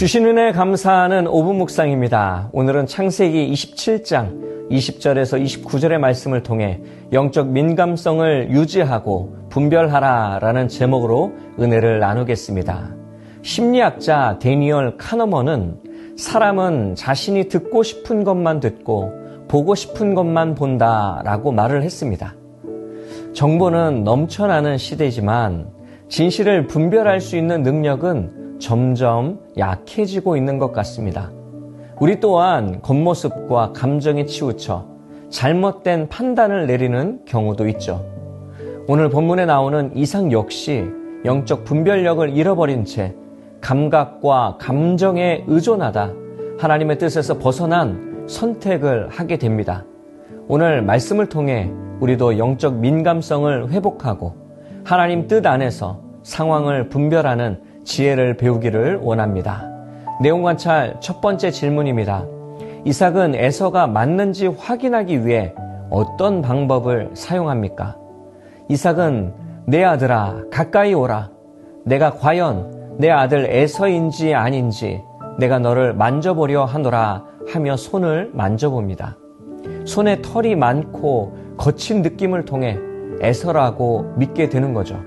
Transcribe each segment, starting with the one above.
주신 은혜 감사하는 5분 묵상입니다. 오늘은 창세기 27장 20절에서 29절의 말씀을 통해 영적 민감성을 유지하고 분별하라라는 제목으로 은혜를 나누겠습니다. 심리학자 데니얼 카너먼은 사람은 자신이 듣고 싶은 것만 듣고 보고 싶은 것만 본다라고 말을 했습니다. 정보는 넘쳐나는 시대지만 진실을 분별할 수 있는 능력은 점점 약해지고 있는 것 같습니다. 우리 또한 겉모습과 감정에 치우쳐 잘못된 판단을 내리는 경우도 있죠. 오늘 본문에 나오는 이삭 역시 영적 분별력을 잃어버린 채 감각과 감정에 의존하다 하나님의 뜻에서 벗어난 선택을 하게 됩니다. 오늘 말씀을 통해 우리도 영적 민감성을 회복하고 하나님 뜻 안에서 상황을 분별하는 지혜를 배우기를 원합니다. 내용 관찰 첫 번째 질문입니다. 이삭은 에서가 맞는지 확인하기 위해 어떤 방법을 사용합니까? 이삭은 내 아들아 가까이 오라. 내가 과연 내 아들 에서인지 아닌지 내가 너를 만져보려 하노라 하며 손을 만져봅니다. 손에 털이 많고 거친 느낌을 통해 에서라고 믿게 되는 거죠.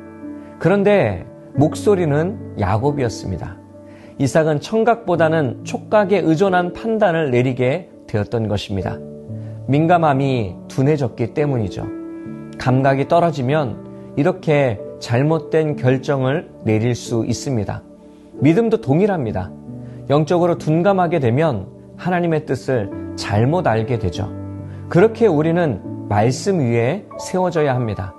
그런데 목소리는 야곱이었습니다. 이삭은 청각보다는 촉각에 의존한 판단을 내리게 되었던 것입니다. 민감함이 둔해졌기 때문이죠. 감각이 떨어지면 이렇게 잘못된 결정을 내릴 수 있습니다. 믿음도 동일합니다. 영적으로 둔감하게 되면 하나님의 뜻을 잘못 알게 되죠. 그렇게 우리는 말씀 위에 세워져야 합니다.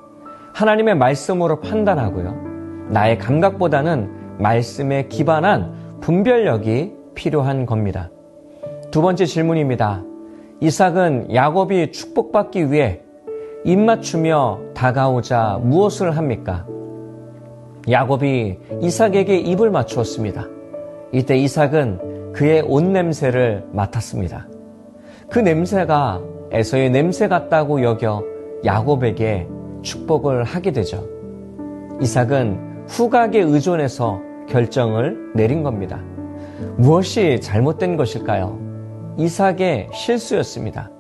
하나님의 말씀으로 판단하고요. 나의 감각보다는 말씀에 기반한 분별력이 필요한 겁니다. 두 번째 질문입니다. 이삭은 야곱이 축복받기 위해 입맞추며 다가오자 무엇을 합니까? 야곱이 이삭에게 입을 맞추었습니다. 이때 이삭은 그의 옷 냄새를 맡았습니다. 그 냄새가 에서의 냄새 같다고 여겨 야곱에게 축복을 하게 되죠. 이삭은 후각에 의존해서 결정을 내린 겁니다. 무엇이 잘못된 것일까요? 이삭의 실수였습니다.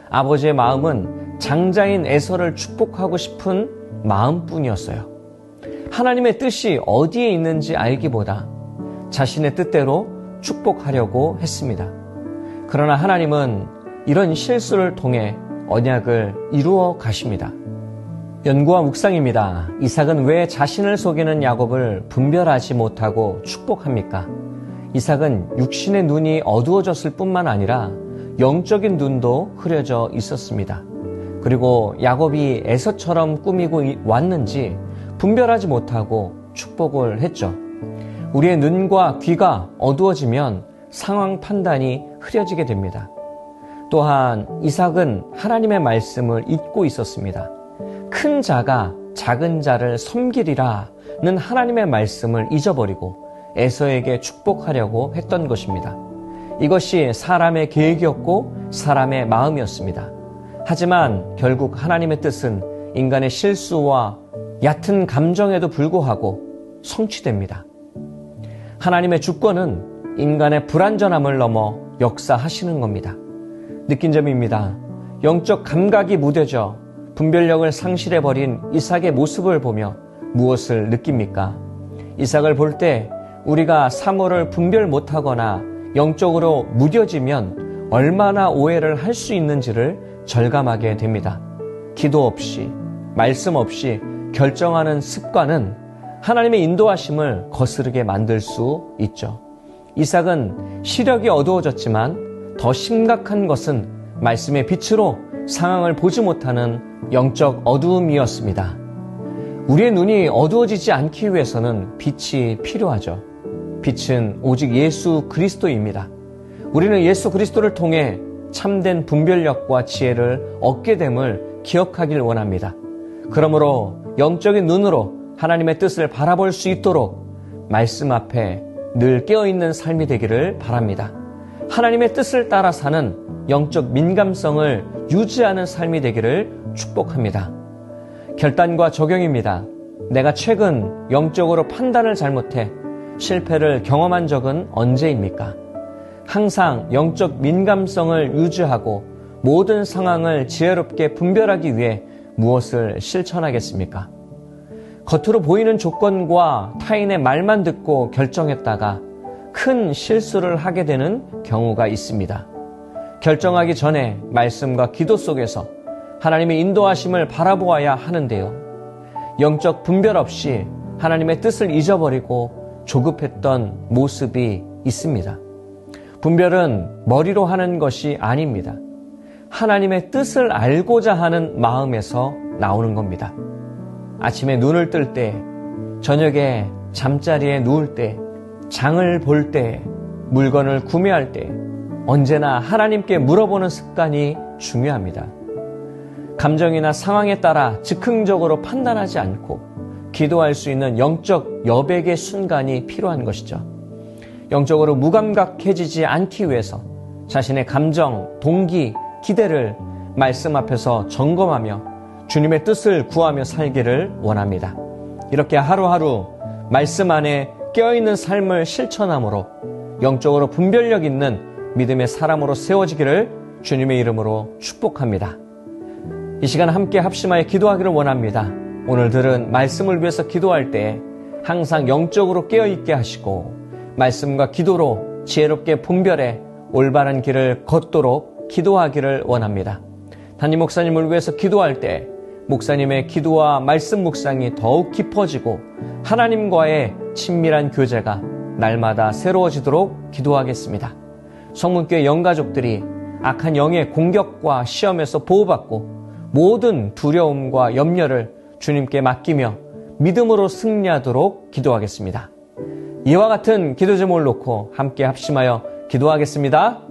아버지의 마음은 장자인 에서를 축복하고 싶은 마음뿐이었어요. 하나님의 뜻이 어디에 있는지 알기보다 자신의 뜻대로 축복하려고 했습니다. 그러나 하나님은 이런 실수를 통해 언약을 이루어 가십니다. 연구와 묵상입니다. 이삭은 왜 자신을 속이는 야곱을 분별하지 못하고 축복합니까? 이삭은 육신의 눈이 어두워졌을 뿐만 아니라 영적인 눈도 흐려져 있었습니다. 그리고 야곱이 에서처럼 꾸미고 왔는지 분별하지 못하고 축복을 했죠. 우리의 눈과 귀가 어두워지면 상황 판단이 흐려지게 됩니다. 또한 이삭은 하나님의 말씀을 잊고 있었습니다. 큰 자가 작은 자를 섬기리라는 하나님의 말씀을 잊어버리고 에서에게 축복하려고 했던 것입니다. 이것이 사람의 계획이었고 사람의 마음이었습니다. 하지만 결국 하나님의 뜻은 인간의 실수와 얕은 감정에도 불구하고 성취됩니다. 하나님의 주권은 인간의 불완전함을 넘어 역사하시는 겁니다. 느낀 점입니다. 영적 감각이 무뎌져 분별력을 상실해버린 이삭의 모습을 보며 무엇을 느낍니까? 이삭을 볼 때 우리가 사물을 분별 못하거나 영적으로 무뎌지면 얼마나 오해를 할 수 있는지를 절감하게 됩니다. 기도 없이, 말씀 없이 결정하는 습관은 하나님의 인도하심을 거스르게 만들 수 있죠. 이삭은 시력이 어두워졌지만 더 심각한 것은 말씀의 빛으로 상황을 보지 못하는 영적 어두움이었습니다. 우리의 눈이 어두워지지 않기 위해서는 빛이 필요하죠. 빛은 오직 예수 그리스도입니다. 우리는 예수 그리스도를 통해 참된 분별력과 지혜를 얻게 됨을 기억하길 원합니다. 그러므로 영적인 눈으로 하나님의 뜻을 바라볼 수 있도록 말씀 앞에 늘 깨어있는 삶이 되기를 바랍니다. 하나님의 뜻을 따라 사는 영적 민감성을 유지하는 삶이 되기를 축복합니다. 결단과 적용입니다. 내가 최근 영적으로 판단을 잘못해 실패를 경험한 적은 언제입니까? 항상 영적 민감성을 유지하고 모든 상황을 지혜롭게 분별하기 위해 무엇을 실천하겠습니까? 겉으로 보이는 조건과 타인의 말만 듣고 결정했다가 큰 실수를 하게 되는 경우가 있습니다. 결정하기 전에 말씀과 기도 속에서 하나님의 인도하심을 바라보아야 하는데요. 영적 분별 없이 하나님의 뜻을 잊어버리고 조급했던 모습이 있습니다. 분별은 머리로 하는 것이 아닙니다. 하나님의 뜻을 알고자 하는 마음에서 나오는 겁니다. 아침에 눈을 뜰 때, 저녁에 잠자리에 누울 때, 장을 볼 때, 물건을 구매할 때 언제나 하나님께 물어보는 습관이 중요합니다. 감정이나 상황에 따라 즉흥적으로 판단하지 않고 기도할 수 있는 영적 여백의 순간이 필요한 것이죠. 영적으로 무감각해지지 않기 위해서 자신의 감정, 동기, 기대를 말씀 앞에서 점검하며 주님의 뜻을 구하며 살기를 원합니다. 이렇게 하루하루 말씀 안에 깨어있는 삶을 실천함으로 영적으로 분별력 있는 믿음의 사람으로 세워지기를 주님의 이름으로 축복합니다. 이 시간 함께 합심하여 기도하기를 원합니다. 오늘 들은 말씀을 위해서 기도할 때 항상 영적으로 깨어있게 하시고 말씀과 기도로 지혜롭게 분별해 올바른 길을 걷도록 기도하기를 원합니다. 담임 목사님을 위해서 기도할 때 목사님의 기도와 말씀 묵상이 더욱 깊어지고 하나님과의 친밀한 교제가 날마다 새로워지도록 기도하겠습니다. 성문교회 영가족들이 악한 영의 공격과 시험에서 보호받고 모든 두려움과 염려를 주님께 맡기며 믿음으로 승리하도록 기도하겠습니다. 이와 같은 기도 제목을 놓고 함께 합심하여 기도하겠습니다.